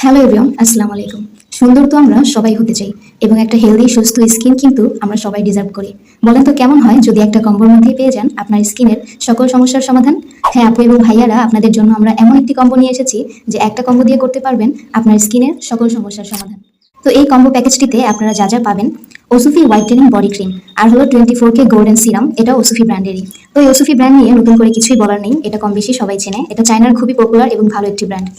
Hello everyone, আসসালামু আলাইকুম। সুন্দর তো আমরা সবাই হতে চাই এবং একটা হেলদি সুস্থ স্কিন কিন্তু আমরা সবাই ডিজার্ভ করি। বলেন তো কেমন হয় যদি একটা কম্বোর মধ্যে পেয়ে যান আপনার স্কিনের সকল সমস্যার সমাধান? হ্যাঁ আপু এবং ভাইয়ারা, আপনাদের জন্য আমরা এমন একটি কম্বো নিয়ে এসেছি যে একটা কম্বো দিয়ে করতে পারবেন আপনার স্কিনের সকল সমস্যার সমাধান। তো এই কম্বো প্যাকেজটিতে আপনারা যা যা পাবেন: ওসুফি হোয়াইটেনিং বডি ক্রিম, আর হলো 24K গোল্ডেন সিরাম, এটা ওসুফি ব্র্যান্ডেরই। তো এই ওসুফি ব্র্যান্ড নিয়ে নতুন করে কিছুই বলার নেই, এটা কম বেশি সবাই চেনে, এটা চায়নার খুবই পপুলার এবং ভালো একটি ব্র্যান্ড।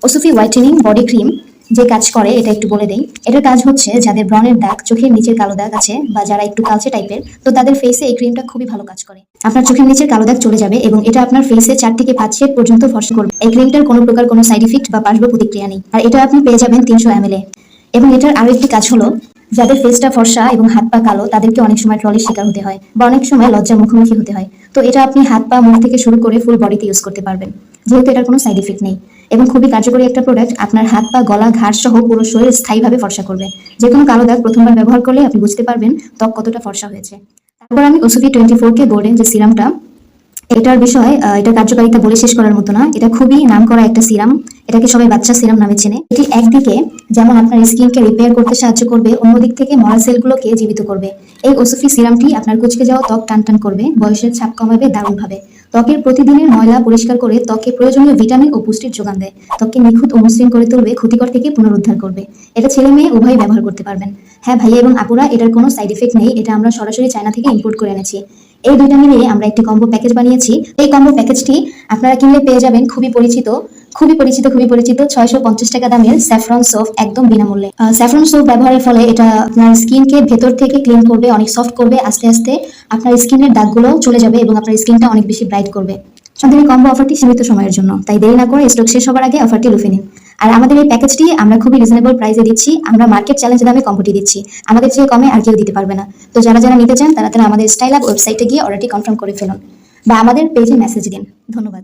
ওসুফি হোয়াইটেনিং বডি ক্রিম যে কাজ করে এটা একটু বলে দেই। এটার কাজ হচ্ছে যাদের ব্রণের দাগ, চোখের নিচের কালো দাগ আছে বা যারা একটু কালচে টাইপের, তো তাদের ফেসে এই ক্রিমটা খুবই ভালো কাজ করে। আপনার চোখের নিচের কালো দাগ চলে যাবে এবং এটা আপনার ফেসে 4 থেকে 5 শেড পর্যন্ত ফর্সা করবে। এই ক্রিমটার কোনো প্রকার কোনো সাইড ইফেক্ট বা পার্শ্ব প্রতিক্রিয়া নেই, আর এটা আপনি পেয়ে যাবেন 300 ml এবং এটার আরো একটি কাজ হলো, যাদের ফেসটা ফর্সা এবং হাত পা কালো তাদেরকে অনেক সময় ট্রলের শিকার হতে হয় বা অনেক সময় লজ্জার মুখোমুখি হতে হয়। তো এটা আপনি হাত পা মুখ থেকে শুরু করে ফুল বডিতে ইউজ করতে পারবেন, যেহেতু এটার কোনো সাইড ইফেক্ট নেই এবং খুবই কার্যকরী একটা প্রোডাক্ট। আপনার হাত পা গলা ঘাড় সহ পুরো শরীর স্থায়ীভাবে ফর্সা করবে। যে কোনো কালো দাগ প্রথমবার ব্যবহার করলে আপনি বুঝতে পারবেন ত্বক কতটা ফর্সা হয়েছে। তারপর আমি ওসুফি 24K গোল্ডেন যে সিরামটা, এটার বিষয় এটার কার্যকারিতা বলে শেষ করার মতো না, এটা খুবই নামকরা একটা সিরাম। এটাকে সবাই বাচ্চা সিরাম নামে চেনে। এটি একদিকে যেমন আপনার স্কিনকে রিপেয়ার করতে সাহায্য করবে, অন্যদিক থেকে মরা সেলগুলোকে জীবিত করবে। এই ওসুফি সিরামটি আপনার কুচকে যাওয়া ত্বক টান করবে, বয়সের ছাপ কমাবে দারুণভাবে। ত্বকের প্রতিদিনের ময়লা পরিষ্কার করে ত্বকে প্রয়োজনীয় ভিটামিন ও পুষ্টির যোগান দেয়। ত্বককে নিখুঁত ও মসৃণ করে তুলবে, ক্ষতিকর থেকে পুনরুদ্ধার করবে। এটা ছেলে মেয়ে উভয় ব্যবহার করতে পারবেন। হ্যাঁ ভাইয়া এবং আপুরা, এটার কোনো সাইড ইফেক্ট নেই, এটা আমরা সরাসরি চায়না থেকে ইম্পোর্ট করে এনেছি। এই দুইটা মিলিয়ে আমরা একটি কম্বো প্যাকেজ বানিয়েছি। এই কম্বো প্যাকেজটি আপনারা কিনলে পেয়ে যাবেন খুবই পরিচিত 650 টাকা দামের স্যাফরন সোপ, একদম বিনামূল্যে। স্যাফরন সোপ ব্যবহারের ফলে এটা আপনার স্কিনকে ভেতর থেকে ক্লিন করবে, অনেক সফট করবে, আস্তে আস্তে আপনার স্কিনের দাগগুলো চলে যাবে এবং আপনার স্কিনটা অনেক বেশি ব্রাইট করবে। আমাদের এই কম্বো অফারটি সীমিত সময়ের জন্য, তাই দেরি না করে স্টক শেষ হবার আগে অফারটি লুফে নিন। আর আমাদের এই প্যাকেজটি আমরা খুবই রিজনেবল প্রাইসে দিচ্ছি, আমরা মার্কেট চ্যালেঞ্জ দামে কম্বোটি দিচ্ছি, আমাদের চেয়ে কমে আর কেউ দিতে পারবে না। তো যারা যারা নিতে চান তারা আমাদের স্টাইল আপ ওয়েবসাইটে গিয়ে অর্ডারটি কনফার্ম করে ফেলুন বা আমাদের পেজে মেসেজ দিন। ধন্যবাদ।